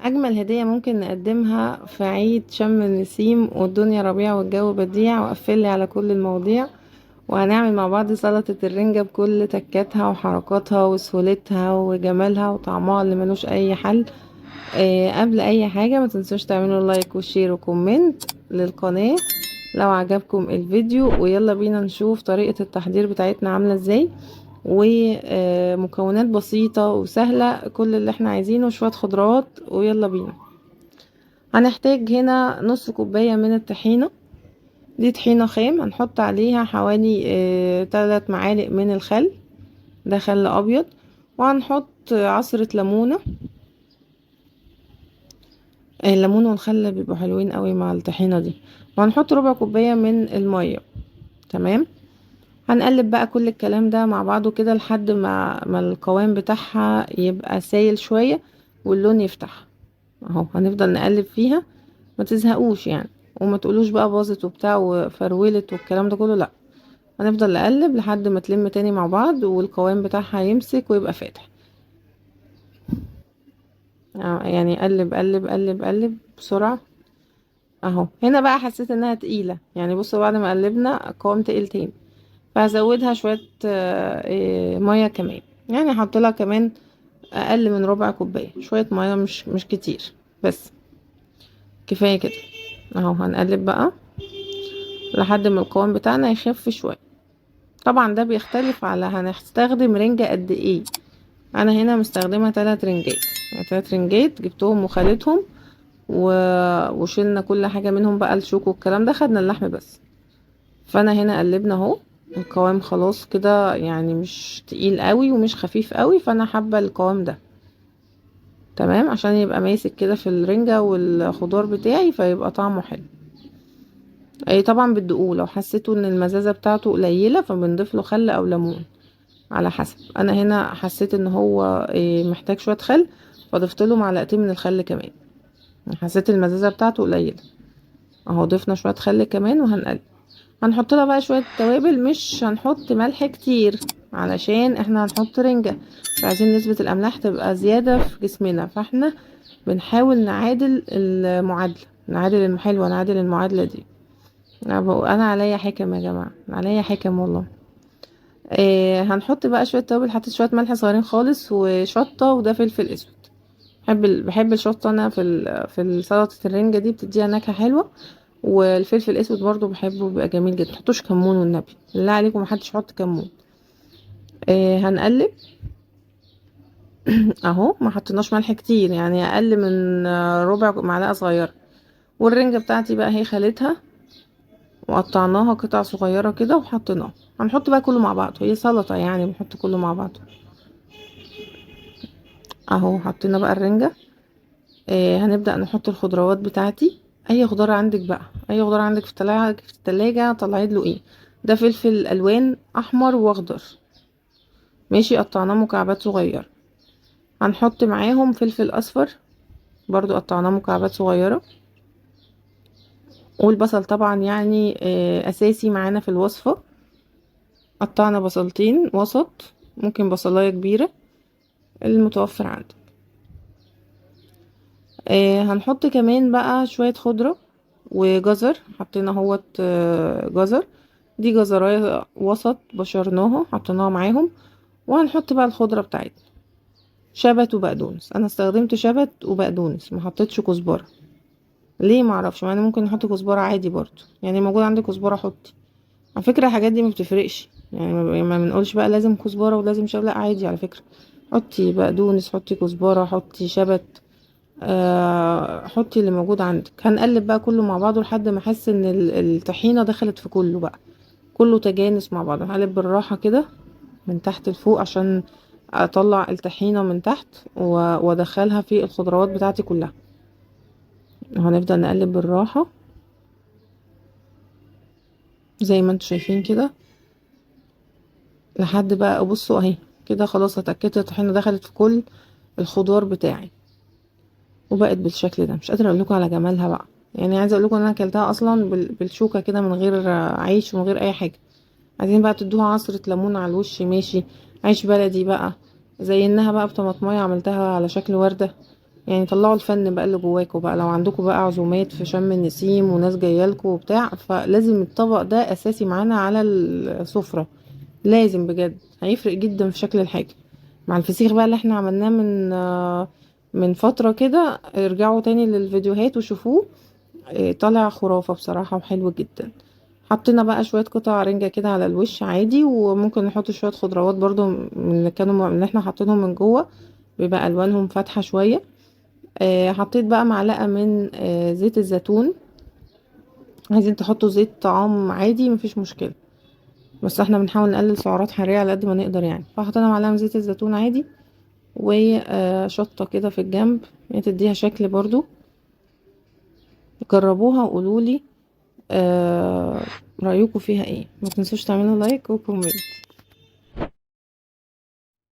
اجمل هدية ممكن نقدمها في عيد شم النسيم والدنيا ربيع والجو بديع، وقفلي على كل المواضيع. وهنعمل مع بعض سلطة الرنجة بكل تكاتها وحركاتها وسهولتها وجمالها وطعمها اللي ملوش اي حل. قبل اي حاجة ما تنسوش تعملوا لايك وشير وكومنت للقناة لو عجبكم الفيديو، ويلا بينا نشوف طريقة التحضير بتاعتنا عاملة ازاي. ومكونات بسيطة وسهلة، كل اللي احنا عايزينه شوية خضروات ويلا بينا. هنحتاج هنا نص كوباية من الطحينة، دي طحينة خام. هنحط عليها حوالي 3 معالق من الخل، ده خل ابيض. وهنحط عصرة ليمونة. الليمون والخل بيبقوا حلوين قوي مع الطحينة دي. وهنحط ربع كوباية من المية. تمام. هنقلب بقى كل الكلام ده مع بعضه كده لحد ما القوام بتاعها يبقى سايل شوية واللون يفتح. اهو هنفضل نقلب فيها، ما تزهقوش يعني، وما تقولوش بقى باظت وبتاع وفرولت والكلام ده كله، لا. هنفضل نقلب لحد ما تلم تاني مع بعض والقوام بتاعها يمسك ويبقى فاتح. يعني قلب قلب قلب قلب بسرعة. اهو هنا بقى حسيت انها تقيلة، يعني بصوا بعد ما قلبنا القوام تقيل تاني، فهزودها شوية مية كمان. يعني هحط لها كمان اقل من ربع كوباية، شوية مية مش كتير، بس كفاية كده. اهو هنقلب بقى لحد ما القوام بتاعنا يخف شوية. طبعا ده بيختلف على هنستخدم رنجة قد ايه. انا هنا مستخدمة 3 رنجات، يعني 3 رنجات جبتهم وخليتهم و... وشلنا كل حاجة منهم بقى، الشوك والكلام ده، خدنا اللحم بس. فانا هنا قلبنا اهو، القوام خلاص كده، يعني مش تقيل قوي ومش خفيف قوي، فانا حابة القوام ده. تمام، عشان يبقى ماسك كده في الرنجة والخضار بتاعي فيبقى طعمه حلو. اي طبعا بتدوقوه، لو حسيتوا ان المزازة بتاعته قليلة فبنضيف له خل او ليمون على حسب. انا هنا حسيت ان هو محتاج شوية خل، فضفت له معلقتين من الخل كمان. حسيت المزازة بتاعته قليلة، اهو ضفنا شوية خل كمان وهنقلب. هنحط لها بقى شوية توابل، مش هنحط ملح كتير علشان احنا هنحط رنجة، مش عايزين نسبة الاملاح تبقى زيادة في جسمنا، فاحنا بنحاول نعادل المعادلة، نعادل الحلوة، نعادل المعادلة دي. انا عليا حكم يا جماعة، عليا حكم والله. هنحط بقى شوية توابل، حطيت شوية ملح صغيرين خالص وشطة، وده فلفل اسود. بحب الشطة انا في سلطة الرنجة دي، بتديها نكهة حلوة. والفلفل الاسود برضو بحبه، بيبقى جميل جدا. متحطوش كمون والنبي، بالله عليكم محدش يحط كمون. هنقلب. اهو ما حطيناش ملح كتير، يعني اقل من ربع معلقة صغيرة. والرنجة بتاعتي بقى هي خليتها وقطعناها قطع صغيرة كده وحطيناها. هنحط بقى كله مع بعض، هي سلطة يعني بنحط كله مع بعض. اهو حطينا بقى الرنجة. هنبدأ نحط الخضروات بتاعتي. اي خضار عندك بقى، اي خضار عندك في التلاجة طلعي له ايه. ده فلفل الوان احمر واخضر، ماشي، قطعناه مكعبات صغيرة. هنحط معاهم فلفل اصفر، برضو قطعناه مكعبات صغيرة. والبصل طبعا يعني اساسي معانا في الوصفة. قطعنا بصلتين وسط، ممكن بصلاية كبيرة، المتوفر عندك. هنحط كمان بقى شوية خضرة وجزر، حطينا اهوت جزر. دي جزراية وسط بشرناها حطيناها معاهم. وهنحط بقى الخضرة بتاعتنا، شبت وبقدونس. انا استخدمت شبت وبقدونس، ما حطيتش كزبرة. ليه؟ معرفش، مع ان ممكن نحط كزبرة عادي برضو، يعني موجود عندك كزبرة حطي. على فكرة الحاجات دي ما بتفرقش، يعني ما بنقولش بقى لازم كزبرة ولازم شبت، لا عادي على فكرة. حطي بقدونس، حطي كزبرة، حطي شبت، حطي اللي موجود عندك. هنقلب بقى كله مع بعضه لحد ما احس ان الطحينة دخلت في كله بقى، كله تجانس مع بعض. هقلب بالراحة كده من تحت لفوق عشان اطلع الطحينة من تحت وادخلها في الخضروات بتاعتي كلها. هنفضل نقلب بالراحة زي ما انتوا شايفين كده، لحد بقى بصوا اهي كده خلاص اتأكدت الطحينة دخلت في كل الخضار بتاعي وبقت بالشكل ده. مش قادرة اقول لكم على جمالها بقى، يعني عايزه اقول لكم ان انا اكلتها اصلا بالشوكه كده من غير عيش ومن غير اي حاجه. عايزين بقى تدوها عصره ليمون على الوش، ماشي، عيش بلدي بقى، زينها بقى بطماطمايه عملتها على شكل ورده. يعني طلعوا الفن بقى اللي جواكوا بقى، لو عندكم بقى عزومات في شم النسيم وناس جايالكوا وبتاع، فلازم الطبق ده اساسي معانا على السفرة. لازم بجد، هيفرق جدا في شكل الحاجة. مع الفسيخ بقى اللي احنا عملناه من فترة كده، ارجعوا تاني للفيديوهات وشوفوه. طالع خرافة بصراحة وحلو جدا. حطينا بقى شوية قطع رنجة كده على الوش عادي، وممكن نحط شوية خضروات برضو من اللي كانوا اللي احنا حاطينهم من جوه، بيبقى الوانهم فاتحة شوية. حطيت بقى معلقة من زيت الزيتون. عايزين تحطوا زيت طعام عادي مفيش مشكلة، بس احنا بنحاول نقلل سعرات حرارية على قد ما نقدر يعني. فحطينا معلقة من زيت الزيتون عادي، وشطة كده في الجنب يعني تديها شكل برضو. جربوها وقولولي رأيكم فيها ايه. ما تنسوش تعملوا لايك وكومنت.